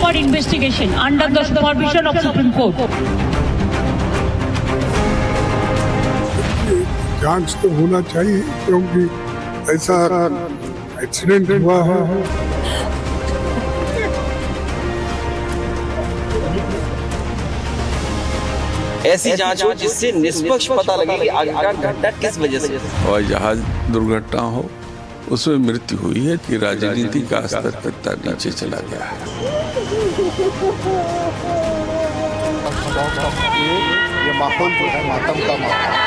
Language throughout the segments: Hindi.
for investigation under the supervision of Supreme Court. जांच तो होना चाहिए क्योंकि ऐसा एक्सीडेंट हुआ है। ऐसी जांच हो जिससे निष्पक्ष पता लगे कि आखिरकार घटना किस वजह से। और जहाज दुर्घटना हो उसमें मृत्यु हुई है कि राजनीति का स्तर कितना नीचे चला गया है। ये माहौल जो है मातम का माहौल।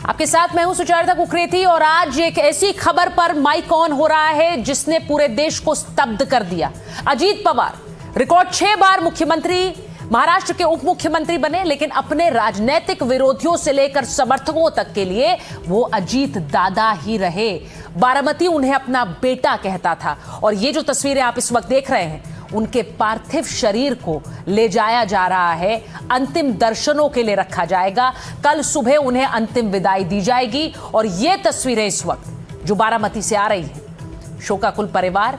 आपके साथ मैं हूं सुचारिता कुकरेती और आज एक ऐसी खबर पर माइक ऑन हो रहा है जिसने पूरे देश को स्तब्ध कर दिया। अजीत पवार रिकॉर्ड 6 बार मुख्यमंत्री, महाराष्ट्र के उप मुख्यमंत्री बने, लेकिन अपने राजनीतिक विरोधियों से लेकर समर्थकों तक के लिए वो अजीत दादा ही रहे। बारामती उन्हें अपना बेटा कहता था। और ये जो तस्वीरें आप इस वक्त देख रहे हैं, उनके पार्थिव शरीर को ले जाया जा रहा है, अंतिम दर्शनों के लिए रखा जाएगा। कल सुबह उन्हें अंतिम विदाई दी जाएगी। और ये तस्वीरें इस वक्त जो बारामती से आ रही हैं, शोकाकुल परिवार,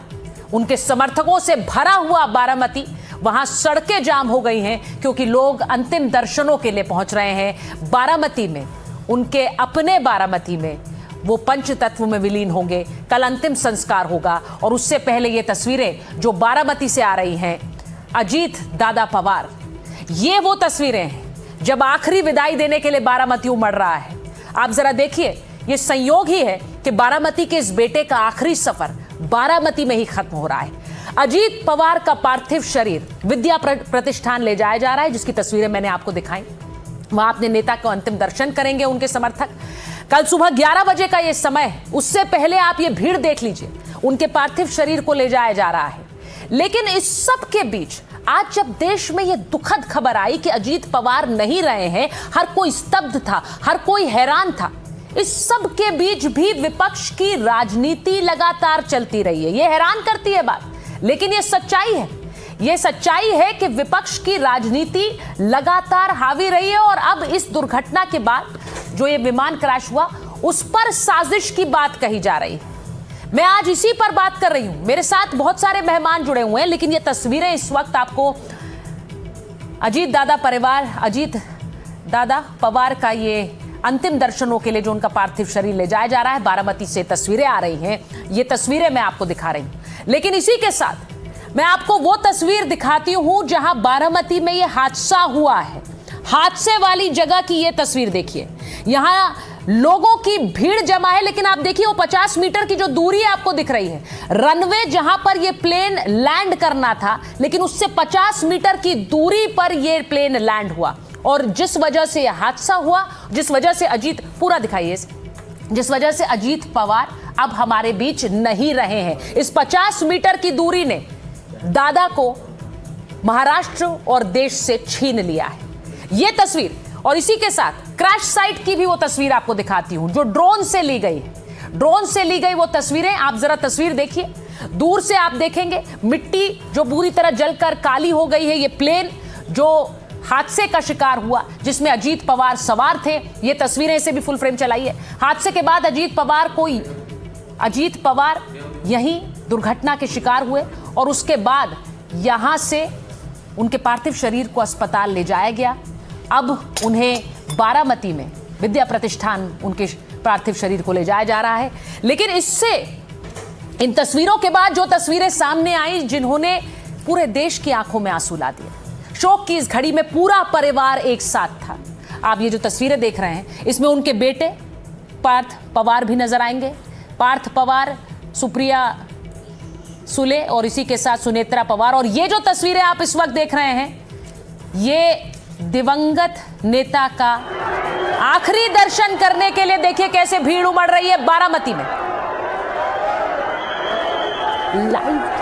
उनके समर्थकों से भरा हुआ बारामती, वहां सड़कें जाम हो गई हैं क्योंकि लोग अंतिम दर्शनों के लिए पहुंच रहे हैं। बारामती में, उनके अपने बारामती में वो पंच तत्व में विलीन होंगे। कल अंतिम संस्कार होगा। और उससे पहले ये तस्वीरें जो बारामती से आ रही हैं, अजीत दादा पवार, ये वो तस्वीरें हैं जब आखिरी विदाई देने के लिए बारामती उमड़ रहा है। आप जरा देखिए, ये संयोग ही है कि बारामती के इस बेटे का आखिरी सफर बारामती में ही खत्म हो रहा है। अजीत पवार का पार्थिव शरीर विद्या प्रतिष्ठान ले जाया जा रहा है, जिसकी तस्वीरें मैंने आपको दिखाई। वहां अपने नेता को अंतिम दर्शन करेंगे उनके समर्थक। कल सुबह 11 बजे का ये समय, उससे पहले आप ये भीड़ देख लीजिए। उनके पार्थिव शरीर को ले जाया जा रहा है। लेकिन इस सब के बीच आज जब देश में ये दुखद खबर आई कि अजीत पवार नहीं रहे हैं, हर कोई स्तब्ध था, हर कोई हैरान था। इस सब के बीच भी विपक्ष की राजनीति लगातार चलती रही है। ये हैरान करती है बात, लेकिन ये सच्चाई है। ये सच्चाई है कि विपक्ष की राजनीति लगातार हावी रही है। और अब इस दुर्घटना के बाद जो ये विमान क्रैश हुआ, उस पर साजिश की बात कही जा रही है। मैं आज इसी पर बात कर रही हूं। मेरे साथ बहुत सारे मेहमान जुड़े हुए हैं, लेकिन ये तस्वीरें इस वक्त आपको अजीत दादा परिवार, अजीत दादा पवार का ये अंतिम दर्शनों के लिए जो उनका पार्थिव शरीर ले जाया जा रहा है, बारामती से तस्वीरें आ रही हैं। ये तस्वीरें मैं आपको दिखा रही हूं। लेकिन इसी के साथ मैं आपको वो तस्वीर दिखाती हूं जहां बारामती में ये हादसा हुआ है। हादसे वाली जगह की ये तस्वीर देखिए। यहां लोगों की भीड़ जमा है, लेकिन आप देखिए वो 50 मीटर की जो दूरी आपको दिख रही है, रनवे जहां पर ये प्लेन लैंड करना था, लेकिन उससे 50 मीटर की दूरी पर ये प्लेन लैंड हुआ। और जिस वजह से यह हादसा हुआ, जिस वजह से अजीत, पूरा दिखाइए, जिस वजह से अजीत पवार अब हमारे बीच नहीं रहे हैं। इस 50 मीटर की दूरी ने दादा को महाराष्ट्र और देश से छीन लिया है। यह तस्वीर, और इसी के साथ क्रैश साइट की भी वो तस्वीर आपको दिखाती हूं जो ड्रोन से ली गई है। ड्रोन से ली गई वो तस्वीरें, आप जरा तस्वीर देखिए। दूर से आप देखेंगे मिट्टी जो पूरी तरह जलकर काली हो गई है। ये प्लेन जो हादसे का शिकार हुआ, जिसमें अजीत पवार सवार थे, ये तस्वीरें, इसे भी फुल फ्रेम चलाइए। हादसे के बाद अजीत पवार यहीं दुर्घटना के शिकार हुए और उसके बाद यहां से उनके पार्थिव शरीर को अस्पताल ले जाया गया। अब उन्हें बारामती में विद्या प्रतिष्ठान उनके पार्थिव शरीर को ले जाया जा रहा है। लेकिन इससे, इन तस्वीरों के बाद जो तस्वीरें सामने आई, जिन्होंने पूरे देश की आंखों में आंसू ला दिए। शोक की इस घड़ी में पूरा परिवार एक साथ था। आप ये जो तस्वीरें देख रहे हैं, इसमें उनके बेटे पार्थ पवार भी नजर आएंगे। पार्थ पवार, सुप्रिया सुले और इसी के साथ सुनेत्रा पवार। और ये जो तस्वीरें आप इस वक्त देख रहे हैं, ये दिवंगत नेता का आखिरी दर्शन करने के लिए देखिए कैसे भीड़ उमड़ रही है बारामती में। लाइव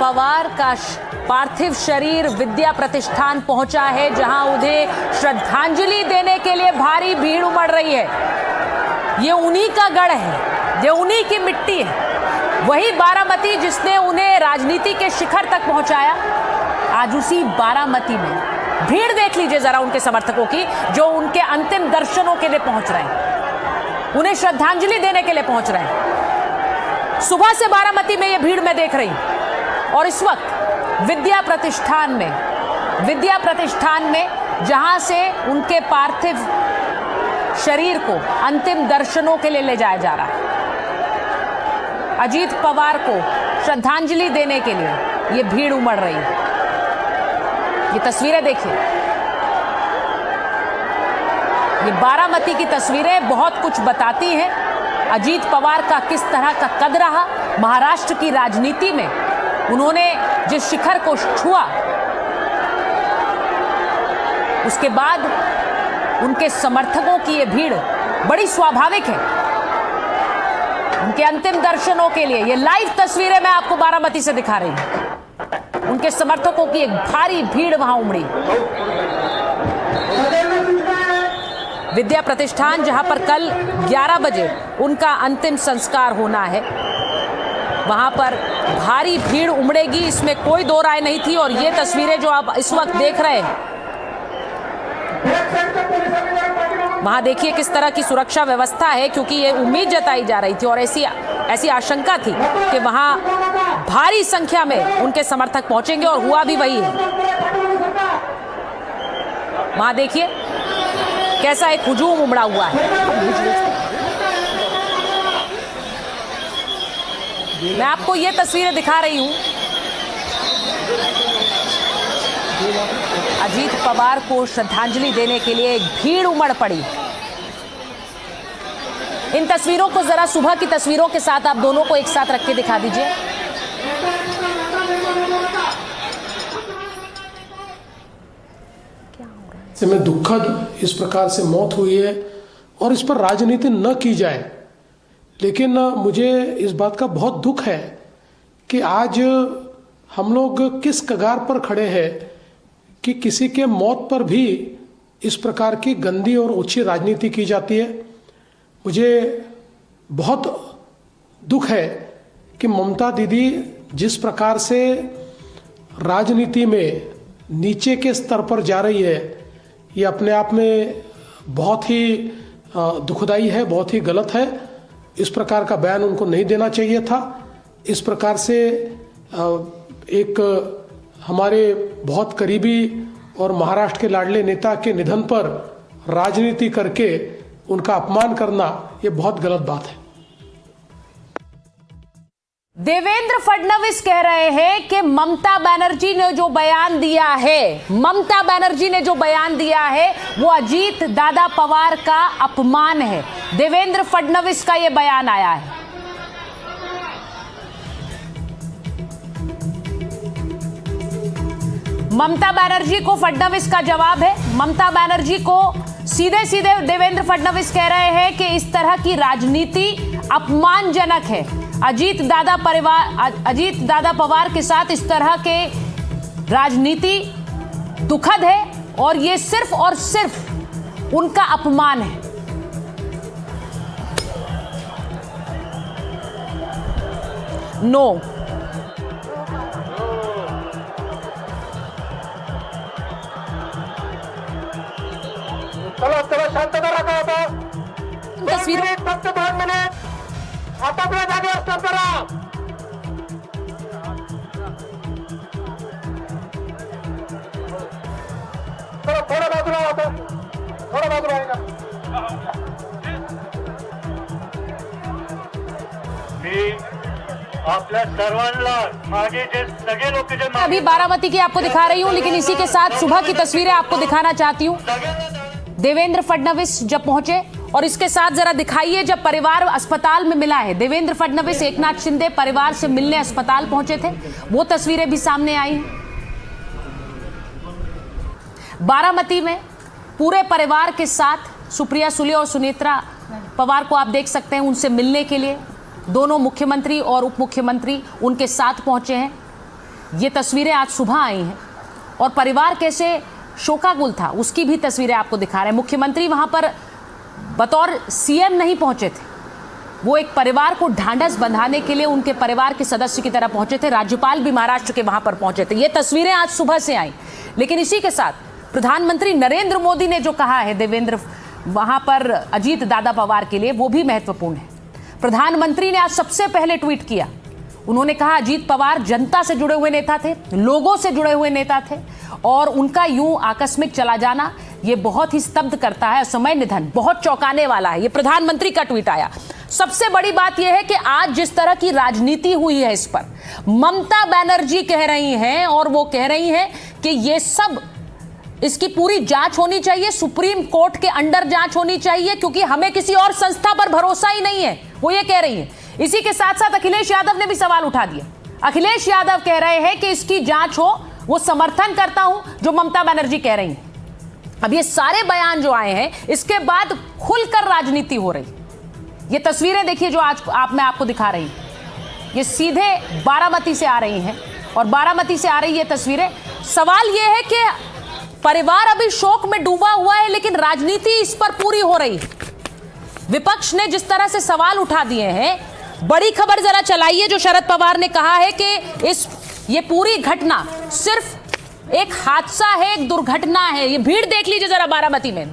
पवार का पार्थिव शरीर विद्या प्रतिष्ठान पहुंचा है, जहां उन्हें श्रद्धांजलि देने के लिए भारी भीड़ उमड़ रही है। ये उन्हीं का गढ़ है, ये उन्हीं की मिट्टी है, वही बारामती जिसने उन्हें राजनीति के शिखर तक पहुंचाया। आज उसी बारामती में भीड़ देख लीजिए जरा उनके समर्थकों की, जो उनके अंतिम दर्शनों के लिए पहुंच रहे हैं, उन्हें श्रद्धांजलि देने के लिए पहुंच रहे हैं। सुबह से बारामती में ये भीड़ मैं देख रही हूं। और इस वक्त विद्या प्रतिष्ठान में जहां से उनके पार्थिव शरीर को अंतिम दर्शनों के लिए ले जाया जा रहा है, अजीत पवार को श्रद्धांजलि देने के लिए ये भीड़ उमड़ रही है। ये तस्वीरें देखिए, ये बारामती की तस्वीरें बहुत कुछ बताती हैं। अजीत पवार का किस तरह का कद रहा, महाराष्ट्र की राजनीति में उन्होंने जिस शिखर को छुआ, उसके बाद उनके समर्थकों की ये भीड़ बड़ी स्वाभाविक है उनके अंतिम दर्शनों के लिए। ये लाइव तस्वीरें मैं आपको बारामती से दिखा रही हूं। उनके समर्थकों की एक भारी भीड़ वहां उमड़ी। विद्या प्रतिष्ठान, जहां पर कल 11 बजे उनका अंतिम संस्कार होना है, वहां पर भारी भीड़ उमड़ेगी, इसमें कोई दो राय नहीं थी। और ये तस्वीरें जो आप इस वक्त देख रहे हैं, वहां देखिए किस तरह की सुरक्षा व्यवस्था है, क्योंकि ये उम्मीद जताई जा रही थी और ऐसी आशंका थी कि वहां भारी संख्या में उनके समर्थक पहुंचेंगे, और हुआ भी वही है। वहां देखिए कैसा एक हुजूम उमड़ा हुआ है। मैं आपको ये तस्वीरें दिखा रही हूं। अजीत पवार को श्रद्धांजलि देने के लिए एक भीड़ उमड़ पड़ी। इन तस्वीरों को जरा सुबह की तस्वीरों के साथ आप दोनों को एक साथ रख के दिखा दीजिए। में दुखद इस प्रकार से मौत हुई है और इस पर राजनीति न की जाए, लेकिन मुझे इस बात का बहुत दुख है कि आज हम लोग किस कगार पर खड़े हैं कि किसी के मौत पर भी इस प्रकार की गंदी और ऊंची राजनीति की जाती है। मुझे बहुत दुख है कि ममता दीदी जिस प्रकार से राजनीति में नीचे के स्तर पर जा रही है, ये अपने आप में बहुत ही दुखदाई है, बहुत ही गलत है। इस प्रकार का बयान उनको नहीं देना चाहिए था। इस प्रकार से एक हमारे बहुत करीबी और महाराष्ट्र के लाडले नेता के निधन पर राजनीति करके उनका अपमान करना, ये बहुत गलत बात है। देवेंद्र फडणवीस कह रहे हैं कि ममता बनर्जी ने जो बयान दिया है वो अजीत दादा पवार का अपमान है। देवेंद्र फडणवीस का ये बयान आया है। ममता बनर्जी को फडणवीस का जवाब है। ममता बनर्जी को सीधे सीधे देवेंद्र फडणवीस कह रहे हैं कि इस तरह की राजनीति अपमानजनक है। अजीत दादा पवार के साथ इस तरह के राजनीति दुखद है और ये सिर्फ और सिर्फ उनका अपमान है। नो, चलो शांतता रखा होता। तस्वीर फक्त 2 मिनिट आपापल्या जागी असतात करा। चलो थोडं बाजूला होतं, थोडं बाजूला आहे का? मी आपल्या सर्वांना मागे जे सगळे लोक जे अभी बारामती की आपको दिखा रही हूं, लेकिन इसी के साथ सुबह की तस्वीरें आपको दिखाना चाहती हूं। देवेंद्र फडणवीस जब पहुंचे और इसके साथ जरा दिखाइए जब परिवार अस्पताल में मिला है। देवेंद्र फडणवीस एकनाथ शिंदे परिवार से मिलने अस्पताल पहुंचे थे, वो तस्वीरें भी सामने आई हैं। बारामती में पूरे परिवार के साथ सुप्रिया सुले और सुनेत्रा पवार को आप देख सकते हैं, उनसे मिलने के लिए दोनों मुख्यमंत्री और उप मुख्यमंत्री उनके साथ पहुंचे हैं। ये तस्वीरें आज सुबह आई हैं और परिवार कैसे शोकाकुल था उसकी भी तस्वीरें आपको दिखा रहे हैं। मुख्यमंत्री वहां पर बतौर सीएम नहीं पहुंचे थे, वो एक परिवार को ढांढस बंधाने के लिए उनके परिवार के सदस्य की तरह पहुंचे थे। राज्यपाल भी महाराष्ट्र के वहां पर पहुंचे थे। ये तस्वीरें आज सुबह से आई। लेकिन इसी के साथ प्रधानमंत्री नरेंद्र मोदी ने जो कहा है देवेंद्र वहां पर अजीत दादा पवार के लिए, वो भी महत्वपूर्ण है। प्रधानमंत्री ने आज सबसे पहले ट्वीट किया। उन्होंने कहा अजीत पवार जनता से जुड़े हुए नेता थे, लोगों से जुड़े हुए नेता थे और उनका यूं आकस्मिक चला जाना ये बहुत ही स्तब्ध करता है। असमय निधन बहुत चौंकाने वाला है। ये प्रधानमंत्री का ट्वीट आया। सबसे बड़ी बात यह है कि आज जिस तरह की राजनीति हुई है इस पर ममता बनर्जी कह रही हैं और वो कह रही हैं कि ये सब इसकी पूरी जांच होनी चाहिए, सुप्रीम कोर्ट के अंडर जांच होनी चाहिए क्योंकि हमें किसी और संस्था पर भरोसा ही नहीं है, वो ये कह रही है। इसी के साथ साथ अखिलेश यादव ने भी सवाल उठा दिया। अखिलेश यादव कह रहे हैं कि इसकी जांच हो, वो समर्थन करता हूं जो ममता बनर्जी कह रही हैं। अब ये सारे बयान जो आए हैं इसके बाद खुलकर राजनीति हो रही। ये तस्वीरें देखिए जो आज मैं आपको दिखा रही हूं, ये सीधे बारामती से आ रही हैं और बारामती से आ रही ये तस्वीरें। सवाल ये है कि परिवार अभी शोक में डूबा हुआ है लेकिन राजनीति इस पर पूरी हो रही है। विपक्ष ने जिस तरह से सवाल उठा दिए हैं, बड़ी खबर जरा चलाइए जो शरद पवार ने कहा है कि ये पूरी घटना सिर्फ एक हादसा है, एक दुर्घटना है। ये भीड़ देख लीजिए जरा बारामती में।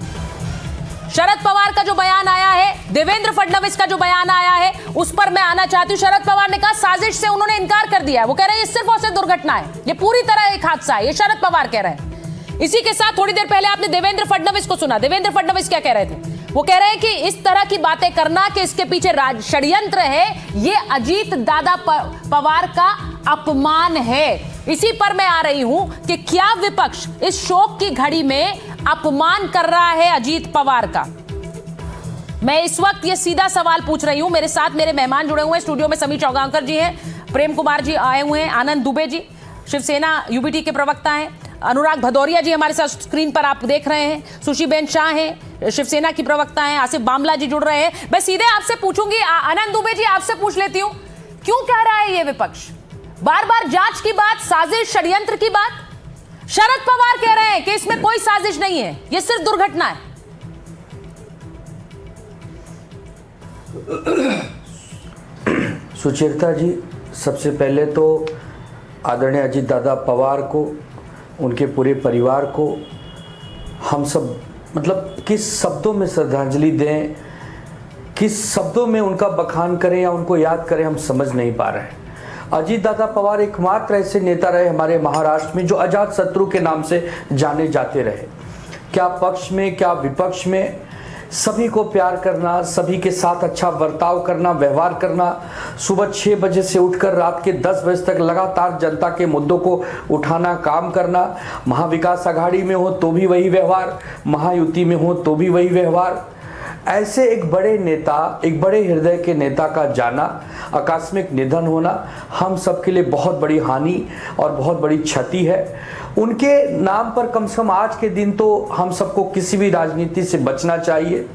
शरद पवार का जो बयान आया है, देवेंद्र फडणवीस का जो बयान आया है, उस पर मैं आना चाहती हूं। शरद पवार ने कहा साजिश से उन्होंने इनकार कर दिया है। वो कह रहे हैं ये सिर्फ और सिर्फ दुर्घटना है, ये पूरी तरह एक हादसा है। ये शरद पवार कह रहे हैं। इसी के साथ थोड़ी देर पहले आपने देवेंद्र फडणवीस को सुना। देवेंद्र फडणवीस क्या कह रहे थे? वो कह रहे हैं कि इस तरह की बातें करना कि इसके पीछे षड्यंत्र है, ये अजीत दादा पवार का अपमान है। इसी पर मैं आ रही हूं कि क्या विपक्ष इस शोक की घड़ी में अपमान कर रहा है अजीत पवार का? मैं इस वक्त ये सीधा सवाल पूछ रही हूं। मेरे साथ मेरे मेहमान जुड़े हुए हैं स्टूडियो में। समीर चौगांवकर जी हैं, प्रेम कुमार जी आए हुए हैं, आनंद दुबे जी शिवसेना यूबीटी के प्रवक्ता हैं, अनुराग भदौरिया जी हमारे साथ स्क्रीन पर आप देख रहे हैं, सुशीबेन शाह हैं शिवसेना की प्रवक्ता हैं, आसिफ बामला जी जुड़ रहे हैं। मैं सीधे आपसे पूछूंगी, आनंद दुबे जी आपसे पूछ लेती हूं, क्यों कह रहा है ये विपक्ष बार बार जांच की बात, साजिश, षड्यंत्र की बात? शरद पवार कह रहे हैं कि इसमें कोई साजिश नहीं है, ये सिर्फ दुर्घटना है। सुचेता जी, सबसे पहले तो आदरणीय अजीत दादा पवार को, उनके पूरे परिवार को हम सब किस शब्दों में श्रद्धांजलि दें, किस शब्दों में उनका बखान करें या उनको याद करें, हम समझ नहीं पा रहे हैं। अजीत दादा पवार एकमात्र ऐसे नेता रहे हमारे महाराष्ट्र में जो अजात शत्रु के नाम से जाने जाते रहे। क्या पक्ष में क्या विपक्ष में सभी को प्यार करना, सभी के साथ अच्छा बर्ताव करना, व्यवहार करना, सुबह 6 बजे से उठकर रात के 10 बजे तक लगातार जनता के मुद्दों को उठाना, काम करना। महाविकास आघाड़ी में हो तो भी वही व्यवहार, महायुति में हो तो भी वही व्यवहार। ऐसे एक बड़े नेता, एक बड़े हृदय के नेता का जाना, आकस्मिक निधन होना हम सबके लिए बहुत बड़ी हानि और बहुत बड़ी क्षति है। उनके नाम पर कम से कम आज के दिन तो हम सबको किसी भी राजनीति से बचना चाहिए।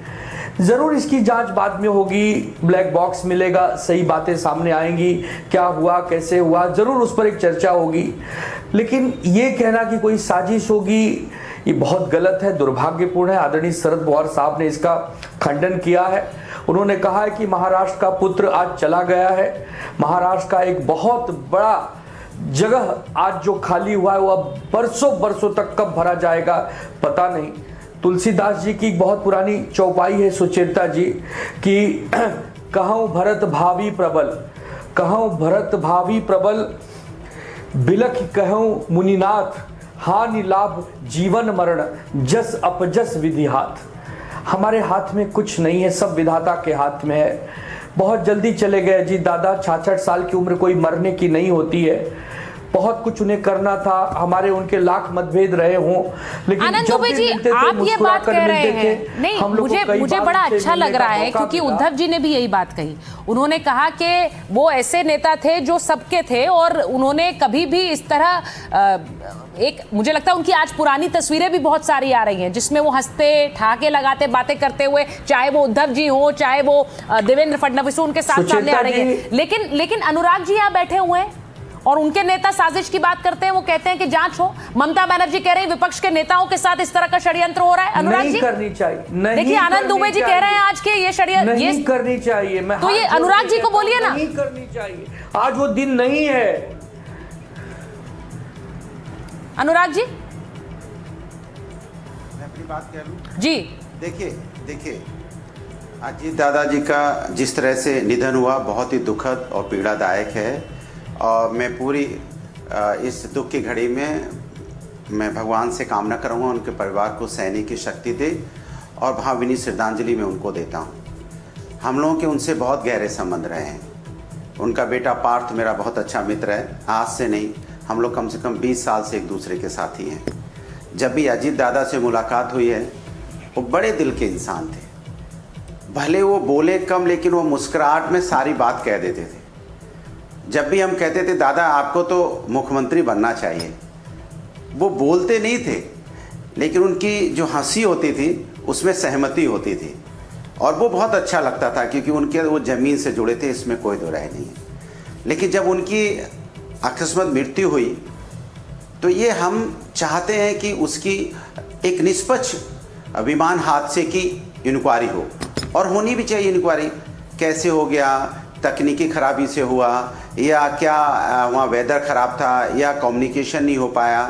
ज़रूर इसकी जांच बाद में होगी, ब्लैक बॉक्स मिलेगा, सही बातें सामने आएंगी, क्या हुआ, कैसे हुआ, ज़रूर उस पर एक चर्चा होगी। लेकिन ये कहना कि कोई साजिश होगी, ये बहुत गलत है, दुर्भाग्यपूर्ण है। आदरणीय शरद पवार साहब ने इसका खंडन किया है। उन्होंने कहा है कि महाराष्ट्र का पुत्र आज चला गया है। महाराष्ट्र का एक बहुत बड़ा जगह आज जो खाली हुआ है वो अब बरसों बरसों तक कब भरा जाएगा पता नहीं। तुलसीदास जी की एक बहुत पुरानी चौपाई है सुचेता जी कि कहूँ भरत भावी प्रबल, कहूँ भरत भावी प्रबल, बिलख कहूँ मुनिनाथ, हानि लाभ जीवन मरण, जस अपजस विधि हाथ। हमारे हाथ में कुछ नहीं है, सब विधाता के हाथ में है। बहुत जल्दी चले गए अजीत दादा। 66 साल की उम्र कोई मरने की नहीं होती है। बहुत कुछ उन्हें करना था, हमारे उनके लाख मतभेद रहे हों, लेकिन आनंद दुबे जी आप ये बात कह रहे हैं, नहीं मुझे बड़ा अच्छा लग रहा है क्योंकि उद्धव जी ने भी यही बात कही। उन्होंने कहा कि वो ऐसे नेता थे जो सबके थे और उन्होंने कभी भी इस तरह एक, मुझे लगता है उनकी आज पुरानी तस्वीरें भी बहुत सारी आ रही हैं जिसमें वो हंसते ठहाके लगाते बातें करते हुए, चाहे वो उद्धव जी हो चाहे वो देवेंद्र फडणवीस हो, उनके साथ सामने आ रही है। लेकिन अनुराग जी यहाँ बैठे हुए हैं और उनके नेता साजिश की बात करते हैं, वो कहते हैं कि जांच हो। ममता बनर्जी कह रही है विपक्ष के नेताओं के साथ इस तरह का षड्यंत्र हो रहा है। अनुराग जी नहीं करनी चाहिए, नहीं देखिए आनंद दुबे जी कह रहे हैं आज के ये षड्यंत्र नहीं करनी चाहिए। मैं तो ये अनुराग जी को बोलिए ना, नहीं करनी चाहिए। आज वो दिन नहीं है। अनुराग जी मैं अपनी बात कह लूं? जी देखिए अजीत दादाजी का जिस तरह से निधन हुआ बहुत ही दुखद और पीड़ादायक है, और मैं पूरी इस दुख की घड़ी में मैं भगवान से कामना करूंगा उनके परिवार को सहने की शक्ति दे, और भावभीनी श्रद्धांजलि मैं उनको देता हूं। हम लोगों के उनसे बहुत गहरे संबंध रहे हैं। उनका बेटा पार्थ मेरा बहुत अच्छा मित्र है। आज से नहीं, हम लोग कम से कम 20 साल से एक दूसरे के साथी हैं। जब भी अजीत दादा से मुलाकात हुई है, वो बड़े दिल के इंसान थे। भले वो बोले कम, लेकिन वो मुस्कुराहट में सारी बात कह देते थे। जब भी हम कहते थे दादा आपको तो मुख्यमंत्री बनना चाहिए, वो बोलते नहीं थे, लेकिन उनकी जो हंसी होती थी उसमें सहमति होती थी, और वो बहुत अच्छा लगता था, क्योंकि उनके वो ज़मीन से जुड़े थे, इसमें कोई दो राय नहीं है। लेकिन जब उनकी अकस्मात मृत्यु हुई तो ये हम चाहते हैं कि उसकी एक निष्पक्ष विमान हादसे की इंक्वायरी हो, और होनी भी चाहिए इंक्वायरी। कैसे हो गया, तकनीकी खराबी से हुआ, या क्या वहाँ वेदर ख़राब था, या कम्युनिकेशन नहीं हो पाया।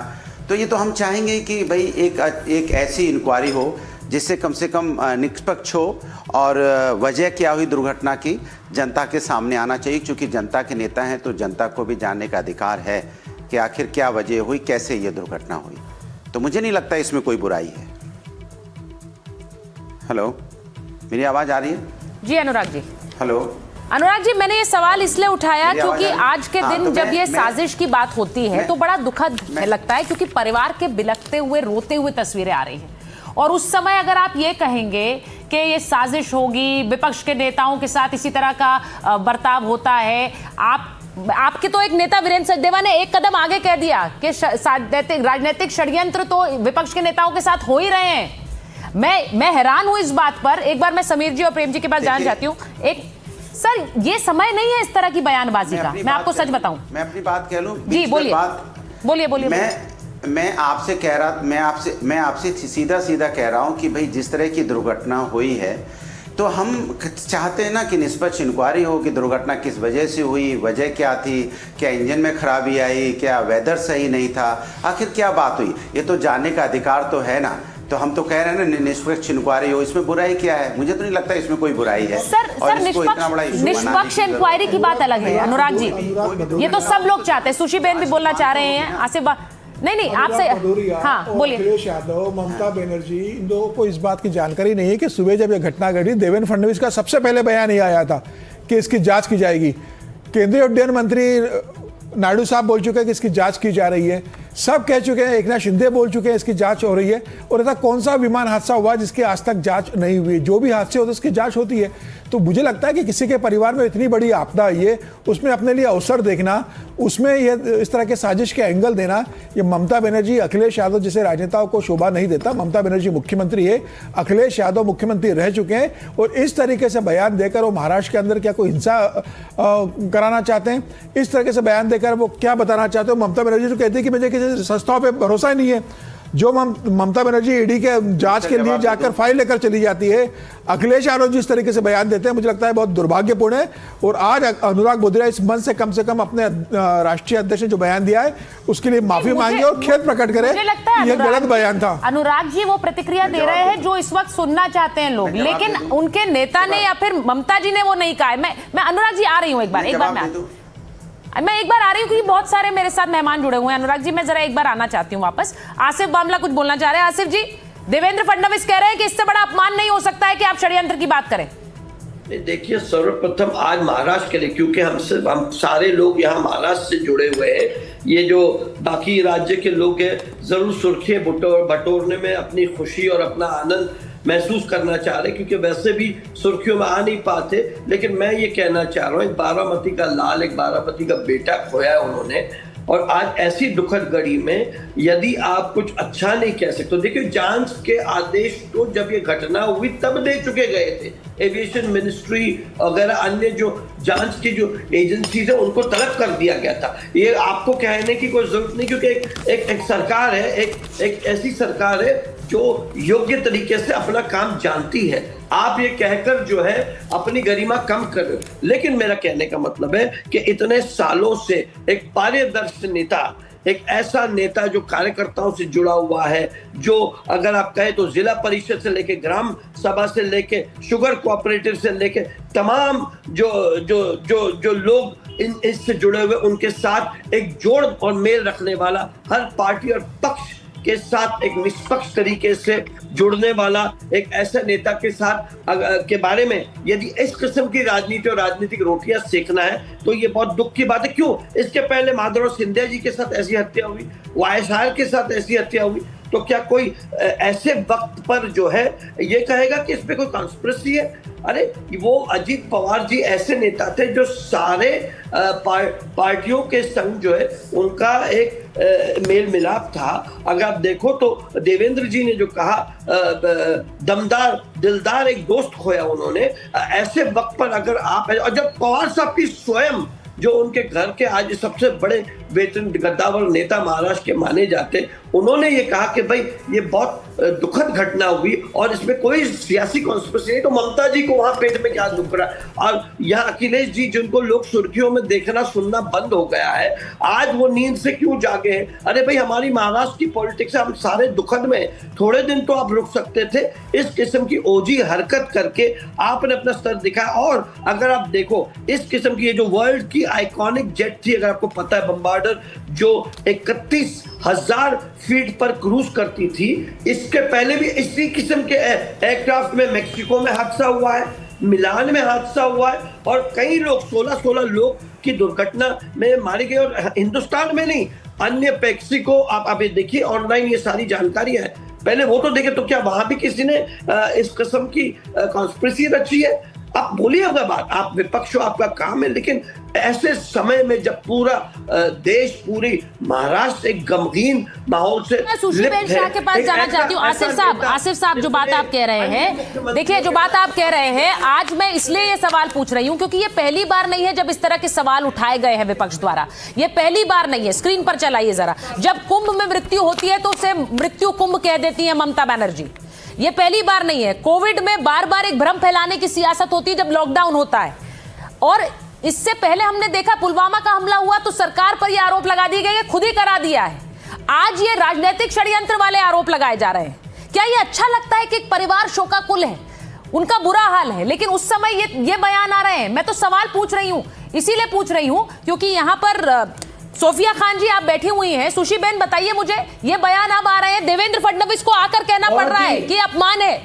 तो ये तो हम चाहेंगे कि भाई एक ऐसी इंक्वायरी हो जिससे कम से कम निष्पक्ष हो, और वजह क्या हुई दुर्घटना की जनता के सामने आना चाहिए, क्योंकि जनता के नेता हैं तो जनता को भी जानने का अधिकार है कि आखिर क्या वजह हुई, कैसे ये दुर्घटना हुई। तो मुझे नहीं लगता इसमें कोई बुराई है। हेलो, मेरी आवाज़ आ रही है? जी अनुराग जी। हेलो अनुराग जी, मैंने ये सवाल इसलिए उठाया क्योंकि आज के दिन तो जब ये साजिश की बात होती है तो बड़ा दुखद लगता है, क्योंकि परिवार के बिलखते हुए रोते हुए तस्वीरें आ रही हैं। और उस समय अगर आप ये कहेंगे कि ये साजिश होगी, विपक्ष के नेताओं के साथ इसी तरह का बर्ताव होता है, आपके तो एक नेता वीरेंद्र सचदेवा ने एक कदम आगे कह दिया कि राजनीतिक षड्यंत्र तो विपक्ष के नेताओं के साथ हो ही रहे हैं। मैं हैरान हूं इस बात पर। एक बार मैं समीर जी और प्रेम जी के पास जाना चाहती हूँ। सर, ये समय नहीं है इस तरह की बयानबाजी का, मैं आपको सच बताऊं। मैं अपनी बात कह लूं? जी बोलिए बोलिए। मैं आपसे कह रहा, मैं आपसे सीधा कह रहा हूं कि भाई जिस तरह की दुर्घटना हुई है तो हम चाहते हैं ना कि निष्पक्ष इंक्वायरी हो कि दुर्घटना किस वजह से हुई, वजह क्या थी, क्या इंजन में खराबी आई, क्या वेदर सही नहीं था, आखिर क्या बात हुई, ये तो जानने का अधिकार तो है ना। तो हम तो कह रहे हैं ना निष्पक्ष इंक्वायरी हो, इसमें बुराई क्या है? मुझे तो नहीं लगता इसमें कोई बुराई है। सर निष्पक्ष इंक्वायरी की बात अलग है अनुराग जी, ये तो सब लोग चाहते हैं। सुशी बेन भी बोलना चाह रहे हैं, आसिफ नहीं आपसे, हाँ बोलिए। अखिलेश यादव, ममता बनर्जी, इन लोगों को इस बात की जानकारी नहीं है कि सुबह जब यह घटना घटी, देवेंद्र फडणवीस का सबसे पहले बयान ये आया था कि इसकी जांच की जाएगी। केंद्रीय उड्डयन मंत्री नायडू साहब बोल चुके हैं कि इसकी जांच की जा रही है। सब कह चुके हैं, एकनाथ शिंदे बोल चुके हैं इसकी जांच हो रही है। और ऐसा कौन सा विमान हादसा हुआ जिसकी आज तक जांच नहीं हुई? जो भी हादसे होते हैं उसकी जांच होती है। तो मुझे लगता है कि किसी के परिवार में इतनी बड़ी आपदा आई है, उसमें अपने लिए अवसर देखना, उसमें यह इस तरह के साजिश के एंगल देना, ये ममता बनर्जी, अखिलेश यादव जैसे राजनेताओं को शोभा नहीं देता। ममता बनर्जी मुख्यमंत्री है, अखिलेश यादव मुख्यमंत्री रह चुके हैं, और इस तरीके से बयान देकर वो महाराष्ट्र के अंदर क्या कोई हिंसा कराना चाहते हैं? इस तरीके से बयान देकर वो क्या बताना चाहते हो? ममता बनर्जी तो कहती है कि मुझे किसी संस्थाओं पे भरोसा ही नहीं है। जो ममता बनर्जी ईडी के जांच के लिए जाकर फाइल लेकर चली जाती है, अखिलेश यादव जिस तरीके से बयान देते हैं, मुझे लगता है बहुत दुर्भाग्यपूर्ण है। और आज अनुराग बोधिया इस मंच से कम अपने राष्ट्रीय अध्यक्ष ने जो बयान दिया है उसके लिए माफी मांगे और खेद प्रकट करे। यह गलत बयान था। अनुराग जी वो प्रतिक्रिया दे रहे हैं जो इस वक्त सुनना चाहते हैं लोग, लेकिन उनके नेता ने या फिर ममता जी ने वो नहीं कहा है। मैं अनुराग जी आ रही हूँ, एक बार मैं एक बार आ रही हूँ क्योंकि बहुत सारे मेरे साथ मेहमान जुड़े हुए हैं। अनुराग जी, मैं जरा एक बार आना चाहती हूँ वापस। आसिफ बामला कुछ बोलना चाह रहे हैं। आसिफ जी, देवेंद्र फडणवीस कह रहे हैं कि इससे बड़ा अपमान नहीं हो सकता है कि आप षड्यंत्र की बात करें। देखिए, सर्वप्रथम आज महाराष्ट्र के लिए, क्योंकि हम सारे लोग यहाँ महाराष्ट्र से जुड़े हुए हैं, ये जो बाकी राज्य के लोग हैं जरूर सुर्खियां बटोरने में अपनी खुशी और अपना आनंद महसूस करना चाह रहे, क्योंकि वैसे भी सुर्खियों में आ नहीं पाते। लेकिन मैं ये कहना चाह रहा हूँ, एक बारामती का लाल, एक बारामती का बेटा खोया है उन्होंने, और आज ऐसी दुखद घड़ी में यदि आप कुछ अच्छा नहीं कह सकते, तो देखिए जांच के आदेश तो जब ये घटना हुई तब दे चुके गए थे। एविएशन मिनिस्ट्री वगैरह अन्य जो जांच की जो एजेंसीज है उनको तलब कर दिया गया था। ये आपको कहने की कोई जरूरत नहीं, क्योंकि एक सरकार है, एक ऐसी सरकार है जो योग्य तरीके से अपना काम जानती है। आप ये कहकर जो है अपनी गरिमा कम कर रहे हो। लेकिन मेरा कहने का मतलब है कि इतने सालों से एक पारदर्शी नेता, एक ऐसा नेता जो कार्यकर्ताओं से जुड़ा हुआ है, जो अगर आप कहें तो जिला परिषद से लेके ग्राम सभा से लेके शुगर कोऑपरेटिव से लेके तमाम जो लोग इससे जुड़े हुए उनके साथ एक जोड़ और मेल रखने वाला, हर पार्टी और पक्ष के साथ एक निष्पक्ष तरीके से जुड़ने वाला एक ऐसा नेता के साथ के बारे में यदि इस किस्म की राजनीति और राजनीतिक रोटियां सेकना है तो ये बहुत दुख की बात है। क्यों? इसके पहले माधवराव सिंधिया जी के साथ ऐसी हत्या हुई, वायएसआर के साथ ऐसी हत्या हुई, तो क्या कोई ऐसे वक्त पर जो है ये कहेगा कि इसमें कोई कॉन्स्पिरेसी है? अरे वो अजीत पवार जी ऐसे नेता थे जो सारे पार्टियों के संग जो है उनका एक मेल मिलाप था। अगर आप देखो तो देवेंद्र जी ने जो कहा दमदार दिलदार एक दोस्त खोया उन्होंने, ऐसे वक्त पर अगर आप, और जब पवार साहब की स्वयं जो उनके घर के आज सबसे बड़े वेतन गद्दावर नेता महाराष्ट्र के माने जाते, उन्होंने ये कहा कि भाई ये बहुत दुखद घटना हुई और इसमें कोई सियासी कॉन्स्पिरेसी नहीं, तो ममता जी को वहां पेट में क्या दुख रहा है? और यहाँ अखिलेश जी जिनको लोग सुर्खियों में देखना सुनना बंद हो गया है, आज वो नींद से क्यों जागे हैं? अरे भाई हमारी महाराष्ट्र की पॉलिटिक्स है, हम सारे दुखद में, थोड़े दिन तो आप रुक सकते थे। इस किस्म की ओजी हरकत करके आपने अपना स्तर दिखाया। और अगर आप देखो इस किस्म की ये जो वर्ल्ड की आइकॉनिक जेट थी, अगर आपको पता है, बम्बार्डर जो 31,000 फीट पर क्रूज करती थी, इसके पहले भी इसी किस्म के एयरक्राफ्ट में मैक्सिको में हादसा हुआ है, मिलान में हादसा हुआ है और कई लोग 16 लोग की दुर्घटना में मारे गए। और हिंदुस्तान में नहीं, अन्य मैक्सिको आप अभी देखिए ऑनलाइन ये सारी जानकारी है, पहले वो तो देखे। तो क्या वहां भी किसी ने इस किस्म की कॉन्स्पिरेसी रची है? आप बोलिए अगर बात, आप विपक्ष हो, आपका काम है, लेकिन ऐसे समय में जब पूरा देश, पूरी महाराष्ट्र एक गमगीन माहौल से, मैं सुशीबेन शाह के पास जाना चाहती हूँ। आसिफ साहब जो बात आप कह रहे हैं, देखिए जो बात आप कह रहे हैं, आज मैं इसलिए ये सवाल पूछ रही हूँ क्योंकि ये पहली बार नहीं है जब इस तरह के सवाल उठाए गए हैं विपक्ष द्वारा। ये पहली बार नहीं है। स्क्रीन पर चलाइए जरा, जब कुंभ में मृत्यु होती है तो उसे मृत्यु कुंभ कह देती है ममता बनर्जी। ये पहली बार नहीं है। कोविड में बार बार एक भ्रम फैलाने की सियासत होती है जब लॉकडाउन होता है, और इससे पहले हमने देखा पुलवामा का हमला हुआ तो सरकार पर यह आरोप लगा दिए गए, खुद ही करा दिया है। आज ये राजनीतिक षड्यंत्र वाले आरोप लगाए जा रहे हैं। क्या ये अच्छा लगता है कि एक परिवार शोकाकुल है, उनका बुरा हाल है, लेकिन उस समय ये बयान आ रहे हैं? मैं तो सवाल पूछ रही हूं, इसीलिए पूछ रही हूं क्योंकि यहां पर सोफिया खान जी आप बैठी हुई हैं। सुशी बहन बताइए मुझे, ये बयान अब आ रहे हैं, देवेंद्र फडणवीस को आकर कहना पड़ रहा है कि अपमान है।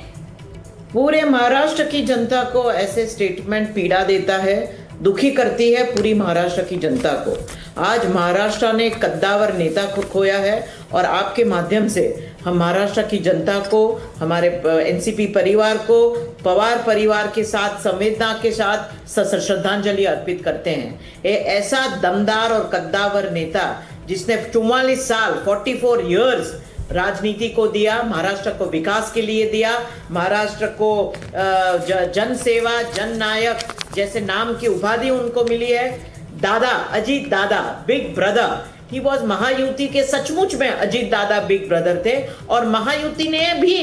पूरे महाराष्ट्र की जनता को ऐसे स्टेटमेंट पीड़ा देता है, दुखी करती है पूरी महाराष्ट्र की जनता को। आज महाराष्ट्र ने एक कद्दावर नेता को खोया है और आपके माध्यम से हम महाराष्ट्र की जनता को, हमारे एनसीपी परिवार को, पवार परिवार के साथ संवेदना के साथ श्रद्धांजलि अर्पित करते हैं। ये ऐसा दमदार और कद्दावर नेता जिसने 44 साल 44 इयर्स राजनीति को दिया, महाराष्ट्र को विकास के लिए दिया, महाराष्ट्र को जन सेवा, जन नायक जैसे नाम की उपाधि उनको मिली है। दादा, अजीत दादा, big brother, he was Mahayuti के, सचमुच में अजीत दादा बिग ब्रदर थे। और महायुति ने भी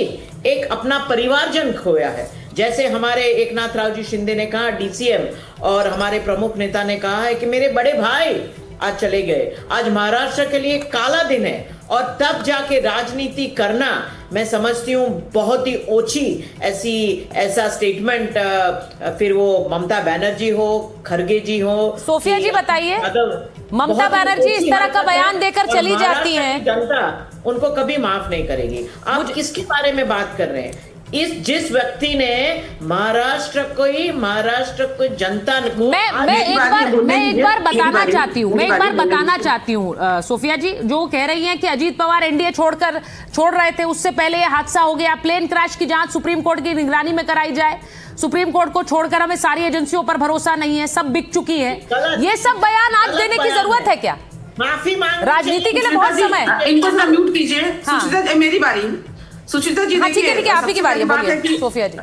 एक अपना परिवारजन खोया है। जैसे हमारे एकनाथ राव जी शिंदे ने कहा, डीसीएम, और हमारे प्रमुख नेता ने कहा है कि मेरे बड़े भाई आज चले गए। आज महाराष्ट्र के लिए काला दिन है और तब जाके राजनीति करना मैं समझती हूँ बहुत ही ओछी ऐसा स्टेटमेंट, फिर वो ममता बनर्जी हो, खरगे जी हो। सोफिया जी बताइए, ममता बनर्जी इस तरह का बयान देकर चली जाती हैं, जनता उनको कभी माफ नहीं करेगी। आप किसके बारे में बात कर रहे हैं? जिस व्यक्ति ने महाराष्ट्र को जनता को, मैं एक बार बताना चाहती हूँ सोफिया जी, जो कह रही हैं कि अजीत पवार एनडीए छोड़ रहे थे, उससे पहले ये हादसा हो गया, प्लेन क्रैश की जांच सुप्रीम कोर्ट की निगरानी में कराई जाए, सुप्रीम कोर्ट को छोड़कर हमें सारी एजेंसियों पर भरोसा नहीं है, सब बिक चुकी है। ये सब बयान आज देने की जरूरत है क्या? माफी मांग, राजनीति के लिए बहुत समय है। इनको जरा म्यूट कीजिए। हाँ। सुचिता, मेरी बारी। सुचिता जी, हाँ, ठीक है, देखिए, आप ही की बारी है, बात है बोलिए, कि सोफिया जी।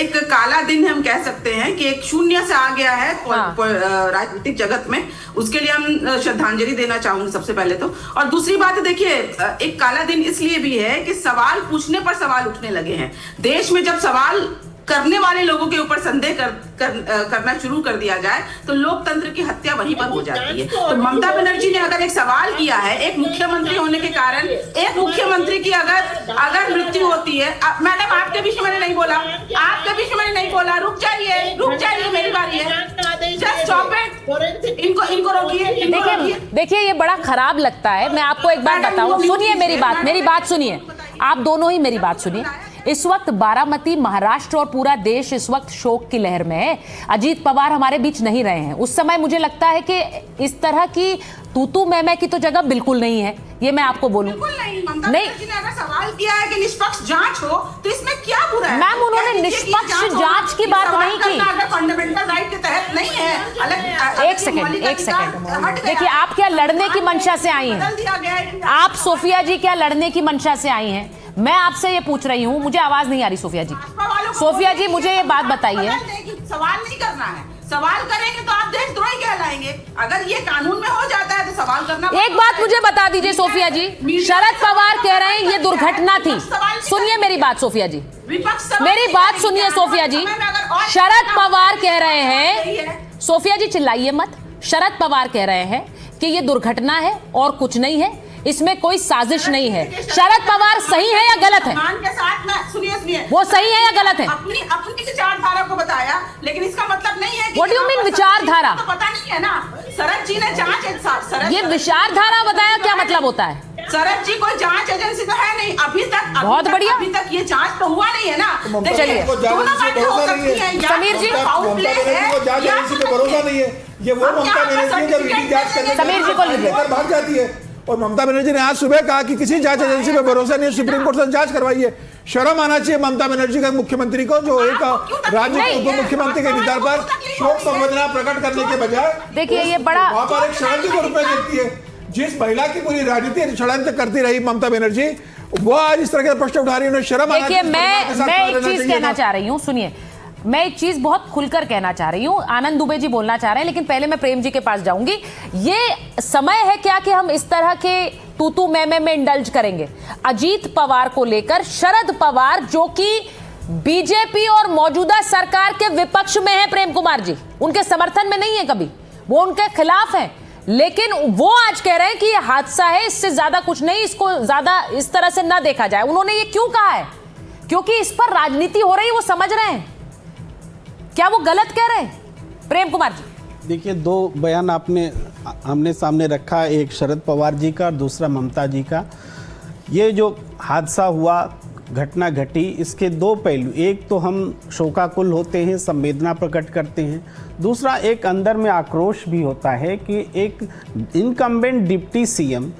एक काला दिन हम कह सकते हैं कि एक शून्य से आ गया है राजनीतिक जगत में। उसके लिए हम श्रद्धांजलि देना चाहूंगी सबसे पहले तो। और दूसरी बात देखिए, एक काला दिन इसलिए भी है कि सवाल पूछने पर सवाल उठने लगे हैं। देश में जब सवाल करने वाले लोगों के ऊपर संदेह करना शुरू कर दिया जाए तो लोकतंत्र की हत्या वहीं पर हो जाती है। तो ममता बनर्जी ने अगर एक सवाल किया है, एक मुख्यमंत्री होने के कारण एक मुख्यमंत्री की अगर मृत्यु होती है, मैडम आपके विषय में नहीं बोला, आपके विषय में नहीं बोला, रुक जाइए, मेरी बारी है, जस्ट स्टॉप इट, इनको रोकिए। देखिए ये बड़ा खराब लगता है। मैं आपको एक बात बताऊं, सुनिए मेरी बात सुनिए, आप दोनों ही मेरी बात सुनिए। इस वक्त बारामती, महाराष्ट्र और पूरा देश इस वक्त शोक की लहर में है। अजीत पवार हमारे बीच नहीं रहे हैं। उस समय मुझे लगता है कि इस तरह की तू मैं की तो जगह बिल्कुल नहीं है, ये मैं आपको बोलूं। नहीं, अगर सवाल किया है कि निष्पक्ष जांच हो तो इसमें क्या बुरा है? मैम, उन्होंने निष्पक्ष जांच की बात नहीं की। अगर फंडामेंटल राइट के तहत नहीं है। एक सेकंड, देखिए आप क्या लड़ने की मंशा से आई हैं? आप सोफिया जी क्या लड़ने की मंशा से आई हैं? मैं आपसे ये पूछ रही हूँ, मुझे आवाज नहीं आ रही सोफिया जी। सोफिया जी मुझे ये बात बताइए। सवाल नहीं करना है, सवाल करेंगे तो आप देशद्रोही कहलाएंगे। अगर ये कानून में हो जाता है तो सवाल करना। एक बात मुझे बता दीजिए सोफिया जी, शरद पवार कह रहे हैं ये दुर्घटना थी। सुनिए मेरी बात सोफिया जी, मेरी बात सुनिए सोफिया जी। शरद पवार कह रहे हैं, सोफिया जी चिल्लाइए मत, शरद पवार कह रहे हैं कि ये दुर्घटना है और कुछ नहीं है, इसमें कोई साजिश नहीं है। शरद पवार सही है या गलत है? सुनिए, वो सही है या गलत है? अपनी विचारधारा को बताया, लेकिन इसका मतलब नहीं है कि What do you mean विचारधारा? तो पता नहीं है ना। शरद जी ने जांच, ये विचारधारा बताया क्या मतलब होता है? शरद जी कोई जांच एजेंसी तो है नहीं अभी तक। बहुत बढ़िया, अभी तक ये जांच तो हुआ नहीं है ना। चलिए समीर जी, भरोसा नहीं है, ये वो ममता बनर्जी जब ईडी जांच करने समीर जी को लीजिए, भाग जाती है। और ममता बनर्जी ने आज सुबह कहा कि किसी जांच एजेंसी पे भरोसा नहीं है, सुप्रीम कोर्ट से जांच करवाइए। शर्म आना चाहिए ममता बनर्जी का मुख्यमंत्री को, जो एक राज्य के उप मुख्यमंत्री के निधन पर शोक संवेदना प्रकट करने के बजाय देखिए ये बड़ा वहां पर एक षड्यंत्र के रूप में देखती है। जिस महिला की पूरी राजनीति षड्यंत्र करती रही ममता बनर्जी, वो आज इस तरह के प्रश्न उठा रही है। उन्हें शर्म आना चाहिए। मैं एक चीज कहना चाह रही हूँ, सुनिए, मैं एक चीज बहुत खुलकर कहना चाह रही हूं। आनंद दुबे जी बोलना चाह रहे हैं, लेकिन पहले मैं प्रेम जी के पास जाऊंगी। ये समय है क्या कि हम इस तरह के तू मैं इंडल्ज करेंगे? अजीत पवार को लेकर शरद पवार, जो कि बीजेपी और मौजूदा सरकार के विपक्ष में है, प्रेम कुमार जी उनके समर्थन में नहीं है, कभी वो उनके खिलाफ है, लेकिन वो आज कह रहे हैं कि ये हादसा है, इससे ज्यादा कुछ नहीं, इसको ज्यादा इस तरह से ना देखा जाए। उन्होंने ये क्यों कहा है? क्योंकि इस पर राजनीति हो रही है, वो समझ रहे हैं। क्या वो गलत कह रहे हैं? प्रेम कुमार जी देखिए, दो बयान आपने आमने सामने रखा, एक शरद पवार जी का और दूसरा ममता जी का। ये जो हादसा हुआ, घटना घटी, इसके दो पहलू, एक तो हम शोकाकुल होते हैं, संवेदना प्रकट करते हैं, दूसरा एक अंदर में आक्रोश भी होता है कि एक इनकम्बेंट डिप्टी सीएम,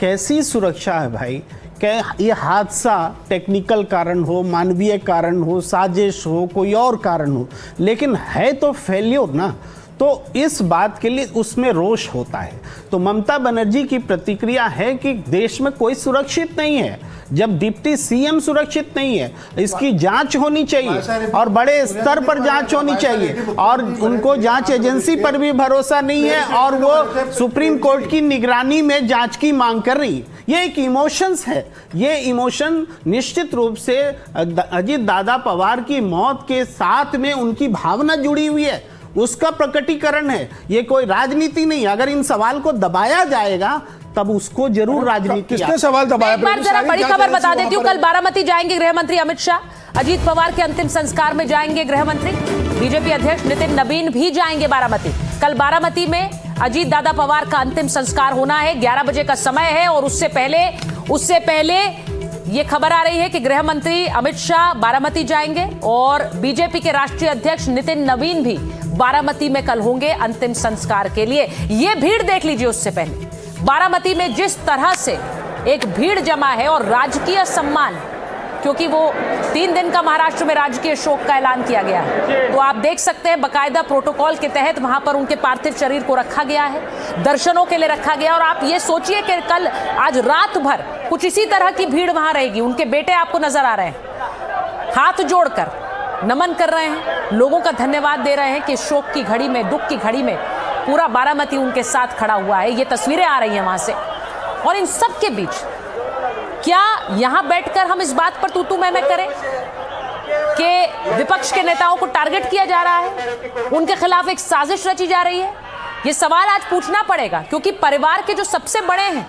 कैसी सुरक्षा है भाई। क्या ये हादसा टेक्निकल कारण हो, मानवीय कारण हो, साजिश हो, कोई और कारण हो, लेकिन है तो फेल्योर ना, तो इस बात के लिए उसमें रोष होता है। तो ममता बनर्जी की प्रतिक्रिया है कि देश में कोई सुरक्षित नहीं है, जब डिप्टी सीएम सुरक्षित नहीं है, इसकी जांच होनी चाहिए और बड़े स्तर पर जांच होनी चाहिए, और उनको जांच एजेंसी पर भी भरोसा नहीं है और वो सुप्रीम कोर्ट की निगरानी में जांच की मांग कर रही है। ये एक इमोशंस है, ये इमोशन निश्चित रूप से अजीत दादा पवार की मौत के साथ में उनकी भावना जुड़ी हुई है, उसका प्रकटीकरण है, ये कोई राजनीति नहीं। अगर इन सवाल को दबाया जाएगा तब उसको जरूर राजनीति। किसने सवाल दबाया? एक बार जरा बड़ी खबर बता देती हूँ, कल बारामती जाएंगे गृह मंत्री अमित शाह, अजीत पवार के अंतिम संस्कार में जाएंगे गृह मंत्री, बीजेपी अध्यक्ष नितिन नवीन भी जाएंगे बारामती। कल बारामती में अजीत दादा पवार का अंतिम संस्कार होना है, 11 बजे का समय है, और उससे पहले ये खबर आ रही है कि गृह मंत्री अमित शाह बारामती जाएंगे और बीजेपी के राष्ट्रीय अध्यक्ष नितिन नवीन भी बारामती में कल होंगे अंतिम संस्कार के लिए। ये भीड़ देख लीजिए, उससे पहले बारामती में जिस तरह से एक भीड़ जमा है और राजकीय सम्मान, क्योंकि वो 3 दिन का महाराष्ट्र में राजकीय शोक का ऐलान किया गया है। तो आप देख सकते हैं बाकायदा प्रोटोकॉल के तहत वहां पर उनके पार्थिव शरीर को रखा गया है, दर्शनों के लिए रखा गया। और आप ये सोचिए कि कल आज रात भर कुछ इसी तरह की भीड़ वहां रहेगी। उनके बेटे आपको नजर आ रहे हैं, हाथ जोड़कर नमन कर रहे हैं, लोगों का धन्यवाद दे रहे हैं कि शोक की घड़ी में, दुख की घड़ी में पूरा बारामती उनके साथ खड़ा हुआ है। ये तस्वीरें आ रही हैं वहां से। और इन सब के बीच क्या यहां बैठकर हम इस बात पर तू मैं करें कि विपक्ष के नेताओं को टारगेट किया जा रहा है, उनके खिलाफ एक साजिश रची जा रही है? ये सवाल आज पूछना पड़ेगा, क्योंकि परिवार के जो सबसे बड़े हैं,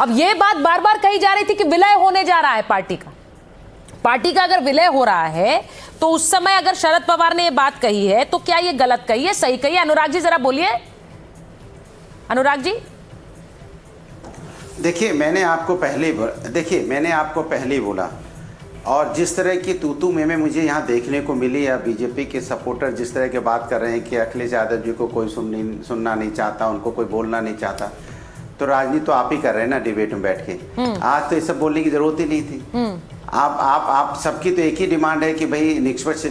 अब ये बात बार बार कही जा रही थी कि विलय होने जा रहा है पार्टी का अगर विलय हो रहा है तो उस समय अगर शरद पवार ने ये बात कही है तो क्या ये गलत कही है, सही कही है? अनुराग जी जरा बोलिए। अनुराग जी देखिए, मैंने आपको पहले ही बोला, और जिस तरह की तूतू में मुझे यहाँ देखने को मिली, या बीजेपी के सपोर्टर जिस तरह की बात कर रहे हैं कि अखिलेश यादव जी को कोई सुनना नहीं चाहता, उनको कोई बोलना नहीं चाहता, तो राजनीति तो आप ही कर रहे हैं ना डिबेट में बैठ के। आज तो ये सब बोलने की जरूरत ही नहीं थी। आप सबकी तो एक ही डिमांड है कि भाई निष्पक्ष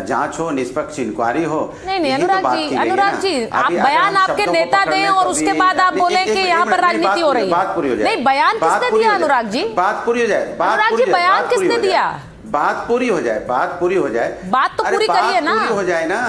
जांच हो, निष्पक्ष इंक्वायरी हो। नहीं अनुराग जी आप बयान आपके नेता दें और उसके बाद आप बोले कि यहाँ पर राजनीति हो रही है। बात पूरी हो जाए। नहीं, बयान किसने दिया अनुराग जी? बात पूरी हो जाए। अनुराग जी बयान किसने दिया? बात पूरी हो जाए। बात तो पूरी करिए ना। पूरी हो जाए ना।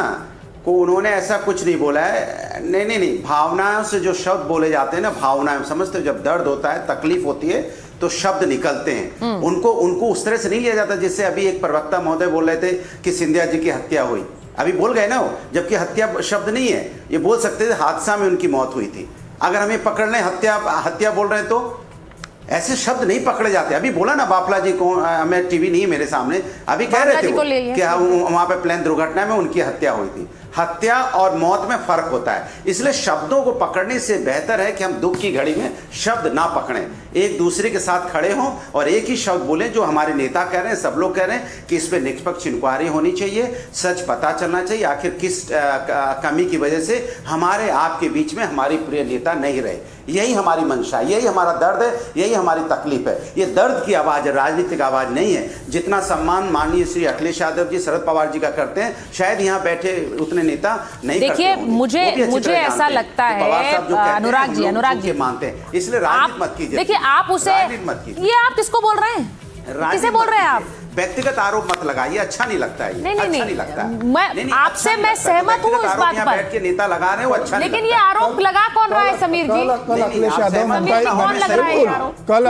को उन्होंने ऐसा कुछ नहीं बोला है। नहीं, भावनाओं से जो शब्द बोले जाते हैं ना, भावनाएं समझते हो, जब दर्द होता है, तकलीफ होती है तो शब्द निकलते हैं। उनको उस तरह से नहीं लिया जाता जैसे अभी एक प्रवक्ता महोदय बोल रहे थे कि सिंधिया जी की हत्या हुई, अभी बोल गए ना वो, जबकि हत्या शब्द नहीं है। ये बोल सकते थे हादसा में उनकी मौत हुई थी। अगर हमें पकड़ लें हत्या बोल रहे हैं तो ऐसे शब्द नहीं पकड़े जाते। अभी बोला ना बापला जी को, मैं टीवी नहीं है मेरे सामने, अभी कह रहे थे कि वहां पे प्लेन दुर्घटना में उनकी हत्या हुई थी। हत्या और मौत में फर्क होता है, इसलिए शब्दों को पकड़ने से बेहतर है कि हम दुख की घड़ी में शब्द ना पकड़ें, एक दूसरे के साथ खड़े हों और एक ही शब्द बोलें जो हमारे नेता कह रहे हैं, सब लोग कह रहे हैं कि इस पर निष्पक्ष इंक्वायरी होनी चाहिए, सच पता चलना चाहिए आखिर किस कमी की वजह से हमारे आपके बीच में हमारी प्रिय नेता नहीं रहे। यही हमारी मंशा, यही हमारा दर्द है, यही हमारी तकलीफ है। ये दर्द की आवाज़ है, राजनीतिक आवाज़ नहीं है। जितना सम्मान माननीय श्री अखिलेश यादव जी, शरद पवार जी का करते हैं, शायद यहाँ बैठे उतने नेता नहीं। देखिए मुझे ऐसा लगता है अनुराग जी मानते हैं, इसलिए राजनीति मत कीजिए। देखिए आप उसे, ये आप किसको बोल रहे हैं, किसे बोल रहे हैं आप? व्यक्तिगत आरोप मत लगाइए, अच्छा नहीं लगता है। नहीं लगता है। मैं आपसे मैं सहमत हूँ इस बात पर। बैठ के नेता लगा रहे हो, अच्छा लेकिन ये आरोप लगा कौन रहा है समीर जी? कल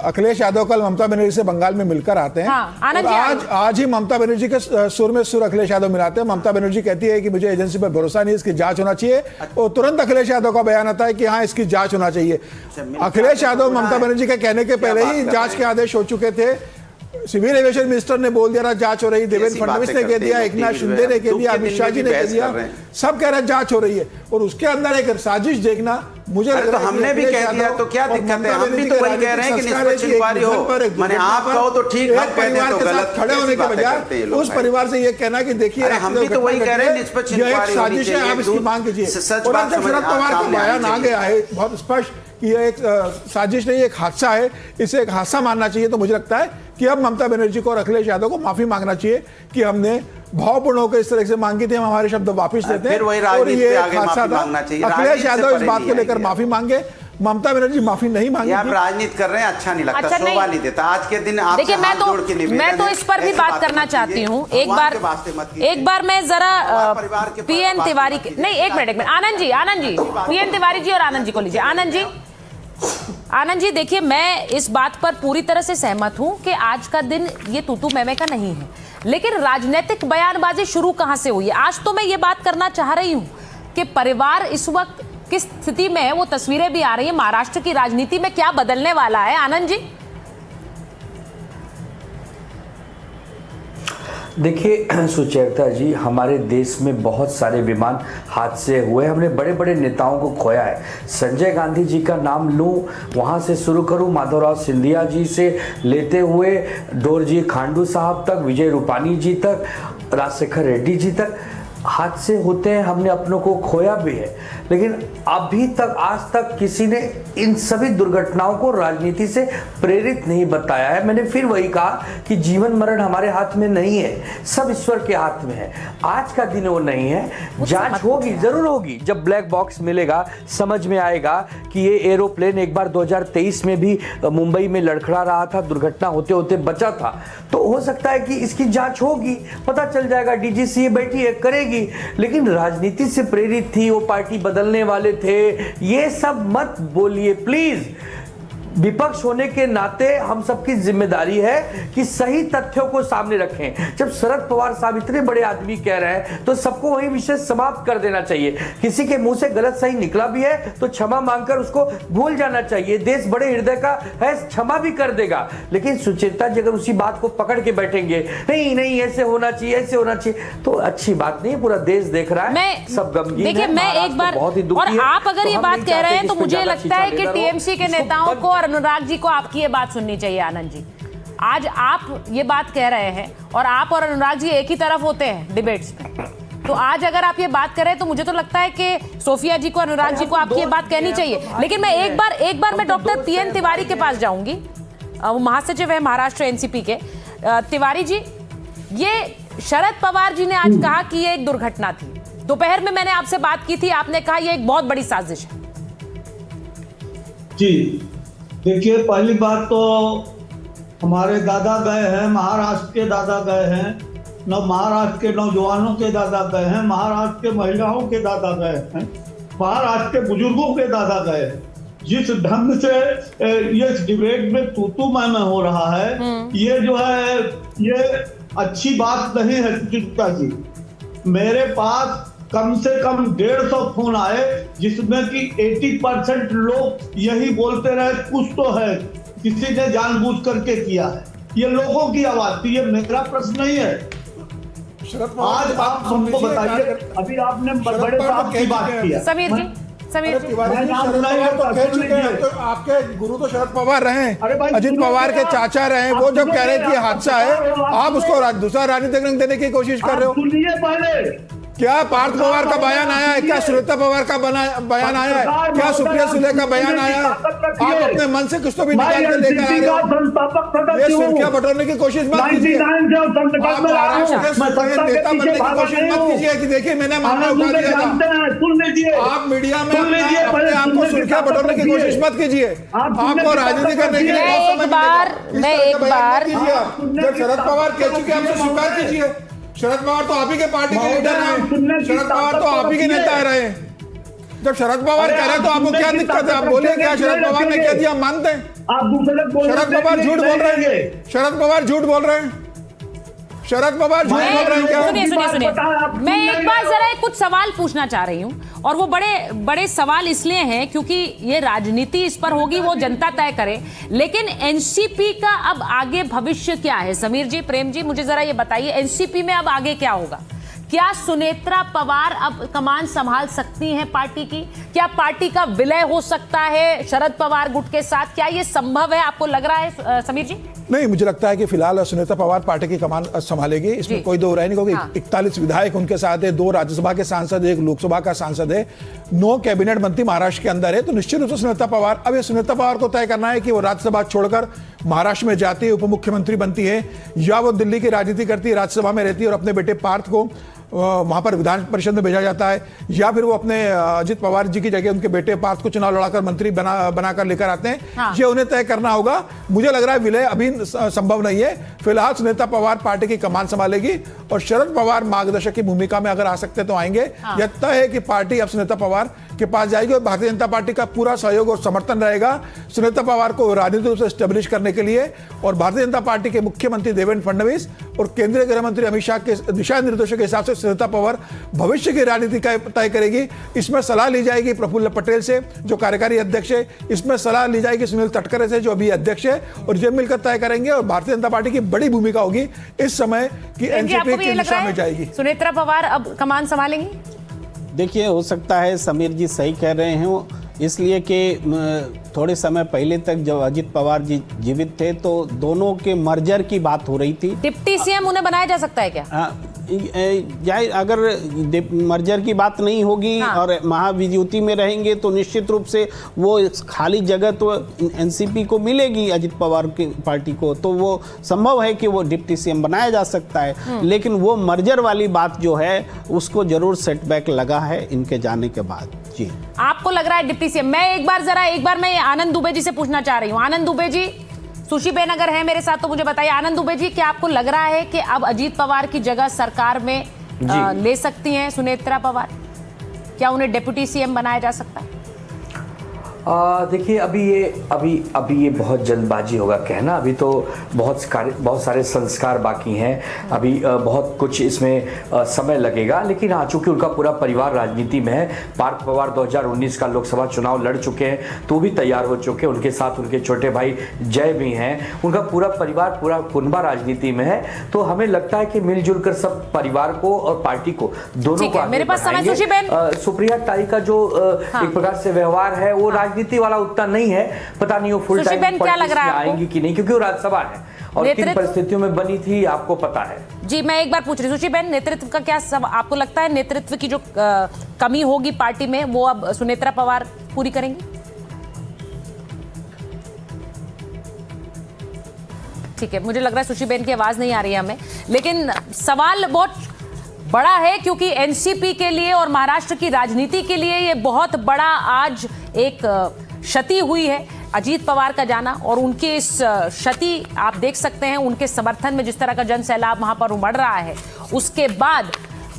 अखिलेश यादव कल ममता बनर्जी से बंगाल में मिलकर आते हैं। आज ही ममता बनर्जी के सुर में सुर अखिलेश यादव मिलाते हैं। ममता बनर्जी कहती है कि मुझे एजेंसी पर भरोसा नहीं, इसकी जांच होना चाहिए, और तुरंत अखिलेश यादव का बयान आता है कि हाँ इसकी जांच होना चाहिए। अखिलेश यादव ममता बनर्जी के कहने के पहले ही जांच के आदेश हो चुके थे। सिविल एविएशन मिनिस्टर ने बोल दिया जांच हो रही, देवेंद्र फडणवीस ने कह दिया, एकनाथ शिंदे ने कह दिया, अमित शाह जी ने कह दिया, सब कह रहे हैं जांच हो रही है। और उसके अंदर एक साजिश देखना मुझे लग रहा है। हमने भी कह दिया तो क्या दिक्कत है? हम भी तो वही कह रहे हैं कि निष्पक्ष इंक्वायरी हो। मैंने आप कहो तो ठीक, हम कहते हैं तो गलत। खड़े होने के बजाय उस परिवार से ये कहना कि देखिए हम भी तो वही कह रहे हैं, निष्पक्ष इंक्वायरी साजिश है, आप इसकी मांग कीजिए। और जब शरद पवार का बयान आ गया है बहुत स्पष्ट कि यह एक साजिश नहीं, एक हादसा है, इसे एक हादसा मानना चाहिए, तो मुझे लगता है कि अब ममता बनर्जी को और अखिलेश यादव को माफी मांगना चाहिए कि हमने भावपूर्ण होकर इस तरह से मांगी थी, हम हमारे शब्द वापस देते हैं। और ये हादसा था। अखिलेश यादव इस बात को लेकर माफी मांगे, ममता बनर्जी माफी नहीं मांगी। आप राजनीति कर रहे हैं, अच्छा नहीं लगता, शोभा नहीं देता। आज के दिन आप देखिए मैं तो इस पर भी बात करना चाहती हूँ। एक बार मैं जरा पीएन तिवारी के, नहीं एक मिनट आनंद जी पीएन तिवारी जी और आनंद जी को लीजिए। आनंद जी देखिए, मैं इस बात पर पूरी तरह से सहमत हूं कि आज का दिन ये तूतू मैमे का नहीं है, लेकिन राजनीतिक बयानबाजी शुरू कहां से हुई है? आज तो मैं ये बात करना चाह रही हूं कि परिवार इस वक्त किस स्थिति में है, वो तस्वीरें भी आ रही है। महाराष्ट्र की राजनीति में क्या बदलने वाला है आनंद जी? देखिए सुचेता जी, हमारे देश में बहुत सारे विमान हादसे हुए, हमने बड़े बड़े नेताओं को खोया है। संजय गांधी जी का नाम लूं, वहाँ से शुरू करूं, माधवराव सिंधिया जी से लेते हुए डोरजी खांडू साहब तक, विजय रूपानी जी तक, राजशेखर रेड्डी जी तक, हादसे होते हैं, हमने अपनों को खोया भी है, लेकिन अभी तक आज तक किसी ने इन सभी दुर्घटनाओं को राजनीति से प्रेरित नहीं बताया है। मैंने फिर वही कहा कि जीवन मरण हमारे हाथ में नहीं है, सब ईश्वर के हाथ में है। आज का दिन वो नहीं है, जांच होगी, जरूर होगी। जब ब्लैक बॉक्स मिलेगा, समझ में आएगा कि ये एरोप्लेन एक बार 2023 में भी मुंबई में लड़खड़ा रहा था, दुर्घटना होते होते बचा था, तो हो सकता है कि इसकी जांच होगी, पता चल जाएगा। डीजीसीए बैठी है, करेगी, लेकिन राजनीति से प्रेरित थी, वो पार्टी बदलने वाले थे, ये सब मत बोलिए प्लीज। विपक्ष होने के नाते हम सबकी जिम्मेदारी है कि सही तथ्यों को सामने रखें। जब शरद पवार साहब इतने बड़े आदमी कह रहे हैं तो सबको वही विषय समाप्त कर देना चाहिए। किसी के मुंह से गलत सही निकला भी है तो क्षमा मांगकर उसको भूल जाना चाहिए। देश बड़े हृदय का है, क्षमा भी कर देगा, लेकिन सुचेता जी अगर उसी बात को पकड़ के बैठेंगे, नहीं नहीं ऐसे होना चाहिए, ऐसे होना चाहिए, तो अच्छी बात नहीं। पूरा देश देख रहा है, सब गमगीन है। देखिए, मैं एक बार, और आप अगर ये बात कह रहे हैं तो मुझे लगता है कि टीएमसी के नेताओं को और अनुराग जी को आपकी ये बात सुननी चाहिए। आनंद जी, आज आप ये बात कह रहे हैं और आप और अनुराग जी एक ही तरफ होते हैं डिबेट्स में, तो आज अगर आप ये बात कर रहे हैं तो मुझे तो लगता है कि सोफिया जी को, अनुराग जी को आपकी ये बात कहनी चाहिए। लेकिन मैं एक बार मैं डॉक्टर पीएन तिवारी के पास जाऊंगी, वो महासचिव है महाराष्ट्र एनसीपी के। तिवारी जी, ये शरद पवार जी ने आज कहा कि ये एक दुर्घटना थी। दोपहर में मैंने आपसे बात की थी, आपने कहा ये एक बहुत बड़ी साजिश है। जी देखिए, पहली बात तो हमारे दादा गए हैं, महाराष्ट्र के दादा गए हैं, महाराष्ट्र के नौजवानों के दादा गए हैं, महाराष्ट्र के महिलाओं के दादा गए हैं, महाराष्ट्र के बुजुर्गों के दादा गए हैं। जिस ढंग से ये डिबेट में तू मैं हो रहा है, ये जो है ये अच्छी बात नहीं है सुचित्रा जी। मेरे पास कम से कम 150 फोन आए जिसमें कि 80% लोग यही बोलते रहे कुछ तो है, किसी ने जानबूझ करके किया है। ये लोगों की आवाज थी, ये मेरा प्रश्न नहीं है। आज आप हमको बताइए, अभी आपने बड़े साहब की बात की है। समीर जी, समीर जी, तो आपके गुरु तो शरद पवार रहे हैं, अजित पवार के चाचा रहे हैं। वो जब कह रहे हैं कि हादसा है, आप उसको दूसरा राजनीतिक रंग देने की कोशिश कर रहे हो। सुनिए पहले, क्या पार्थ पवार का बयान आया है? क्या सुनीता पवार का बयान आया है? क्या सुप्रिया सुले का बयान आया है? आप अपने मन से कुछ तो भी निकाल के लेकर आ रहे हो। ये सुर्खियां बटोरने की कोशिश मत कीजिए। आप महाराष्ट्र के नेता बनने की कोशिश मत कीजिए कि देखिए मैंने मामला उठा लिया था। आप मीडिया में अपने आप को सुर्खियां बटोरने की कोशिश मत कीजिए। आपको राजनीति करने के लिए एक बार जब शरद पवार कह चुके हैं हमसे स्वीकार कीजिए। शरद पवार तो आप ही के पार्टी के लीडर हैं, शरद पवार तो आप ही के नेता रहे हैं। जब शरद पवार कह रहे हैं तो आपको क्या दिक्कत है? आप बोलिए, क्या शरद पवार ने कह दिया हम मानते हैं? शरद पवार झूठ बोल रहे हैं, शरद पवार झूठ बोल रहे हैं, शरद पवार झूठ बोल रहे हैं क्या? सुनिए, मैं एक बार जरा कुछ सवाल पूछना चाह रही हूँ, और वो बड़े सवाल इसलिए हैं क्योंकि ये राजनीति इस पर होगी, वो जनता तय करे। लेकिन एनसीपी का अब आगे भविष्य क्या है? समीर जी, प्रेम जी, मुझे जरा ये बताइए, एनसीपी में अब आगे क्या होगा? क्या सुनेत्रा पवार अब कमान संभाल सकती हैं पार्टी की? क्या पार्टी का विलय हो सकता है शरद पवार गुट के साथ? क्या ये संभव है, आपको लग रहा है समीर जी? नहीं, मुझे लगता है कि फिलहाल सुनीता पवार पार्टी की कमान संभालेगी, इसमें कोई दो राय नहीं होगी। 41 विधायक उनके साथ है, 2 राज्यसभा के सांसद है, 1 लोकसभा का सांसद है, 9 कैबिनेट मंत्री महाराष्ट्र के अंदर है। तो निश्चित रूप से सुनीता पवार, अब ये सुनीता पवार को तय करना है कि वो राज्यसभा छोड़कर महाराष्ट्र में जाती है, उप मुख्यमंत्री बनती है, या वो दिल्ली की राजनीति करती है, राज्यसभा में रहती है और अपने बेटे पार्थ को वहां पर विधान परिषद में भेजा जाता है, या फिर वो अपने अजित पवार जी की जगह उनके बेटे पार्थ को चुनाव लड़ाकर मंत्री बनाकर लेकर आते हैं। ये उन्हें तय करना होगा। मुझे लग रहा है विलय अभी संभव नहीं है। फिलहाल सुनीता पवार पार्टी की कमान संभालेगी और शरद पवार मार्गदर्शक की भूमिका में अगर आ सकते तो आएंगे। यह तय है कि पार्टी अब सुनीता पवार के पास जाएगी और भारतीय जनता पार्टी का पूरा सहयोग और समर्थन रहेगा सुनीता पवार को राजनीतिक रूप से स्टेब्लिश करने के लिए। और भारतीय जनता पार्टी के मुख्यमंत्री देवेंद्र फडणवीस और केंद्रीय गृह मंत्री अमित शाह के दिशा निर्देशों के हिसाब से सुनीता पवार भविष्य की राजनीति का तय करेगी। इसमें सलाह ली जाएगी प्रफुल्ल पटेल से जो कार्यकारी अध्यक्ष है, इसमें सलाह ली जाएगी सुनील तटकरे से जो अभी अध्यक्ष है, और ये मिलकर तय करेंगे। और भारतीय जनता पार्टी की बड़ी भूमिका होगी इस समय की एनसीपी की दिशा में जाएगी। सुनेत्रा पवार अब कमान संभालेंगी? देखिए, हो सकता है समीर जी सही कह रहे हैं, इसलिए कि थोड़े समय पहले तक जब अजित पवार जी जीवित थे तो दोनों के मर्जर की बात हो रही थी। डिप्टी सीएम उन्हें बनाया जा सकता है क्या? अगर मर्जर की बात नहीं होगी और महाविद्युति में रहेंगे तो निश्चित रूप से वो खाली जगह तो एनसीपी को मिलेगी, अजित पवार की पार्टी को, तो वो संभव है कि वो डिप्टी सीएम बनाया जा सकता है। लेकिन वो मर्जर वाली बात जो है उसको जरूर सेटबैक लगा है इनके जाने के बाद। जी, आपको लग रहा है डिप्टी सीएम? मैं एक बार मैं आनंद दुबे जी से पूछना चाह रही हूँ। आनंद दुबे जी, सुशीबेन अगर है मेरे साथ तो मुझे बताइए। आनंद दुबे जी, क्या आपको लग रहा है कि अब अजीत पवार की जगह सरकार में ले सकती हैं सुनेत्रा पवार? क्या उन्हें डिप्टी सीएम बनाया जा सकता है? देखिए, अभी ये बहुत जल्दबाजी होगा कहना। अभी तो बहुत सारे संस्कार बाकी हैं, अभी बहुत कुछ इसमें समय लगेगा। लेकिन हाँ, चूंकि उनका पूरा परिवार राजनीति में है, पार्थ पवार 2019 का लोकसभा चुनाव लड़ चुके हैं, तो भी तैयार हो चुके हैं। उनके साथ उनके छोटे भाई जय भी हैं। उनका पूरा परिवार, पूरा कुनबा राजनीति में है। तो हमें लगता है कि मिलजुल कर सब परिवार को और पार्टी को दोनों को मेरे पास समय सुप्रिया ताई का जो एक प्रकार से व्यवहार है वो नीति वाला उतना नहीं है। पता नहीं वो फुल टाइम पॉलिटिक्स में आएंगी कि नहीं, क्योंकि वो राज्यसभा है और किन परिस्थितियों में बनी थी आपको पता है। जी, मैं एक बार पूछ रही हूँ सुशीबेन, नेतृत्व का क्या सब आपको लगता है? नेतृत्व की जो कमी होगी पार्टी में वो अब सुनेत्रा पवार पूरी करेंगी? ठीक है, मुझे लग रहा है सुशीबेन की आवाज नहीं आ रही है हमें, लेकिन सवाल बहुत बड़ा है क्योंकि एनसीपी के लिए और महाराष्ट्र की राजनीति के लिए ये बहुत बड़ा आज एक क्षति हुई है, अजीत पवार का जाना। और उनकी इस क्षति आप देख सकते हैं, उनके समर्थन में जिस तरह का जन सैलाब वहां पर उमड़ रहा है, उसके बाद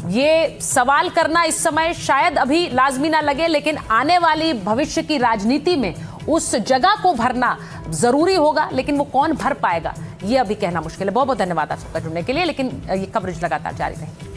ये सवाल करना इस समय शायद अभी लाजमी ना लगे, लेकिन आने वाली भविष्य की राजनीति में उस जगह को भरना जरूरी होगा। लेकिन वो कौन भर पाएगा ये अभी कहना मुश्किल है। बहुत बहुत धन्यवाद आप सबका जुड़ने के लिए, लेकिन ये कवरेज लगातार जारी रहेगी।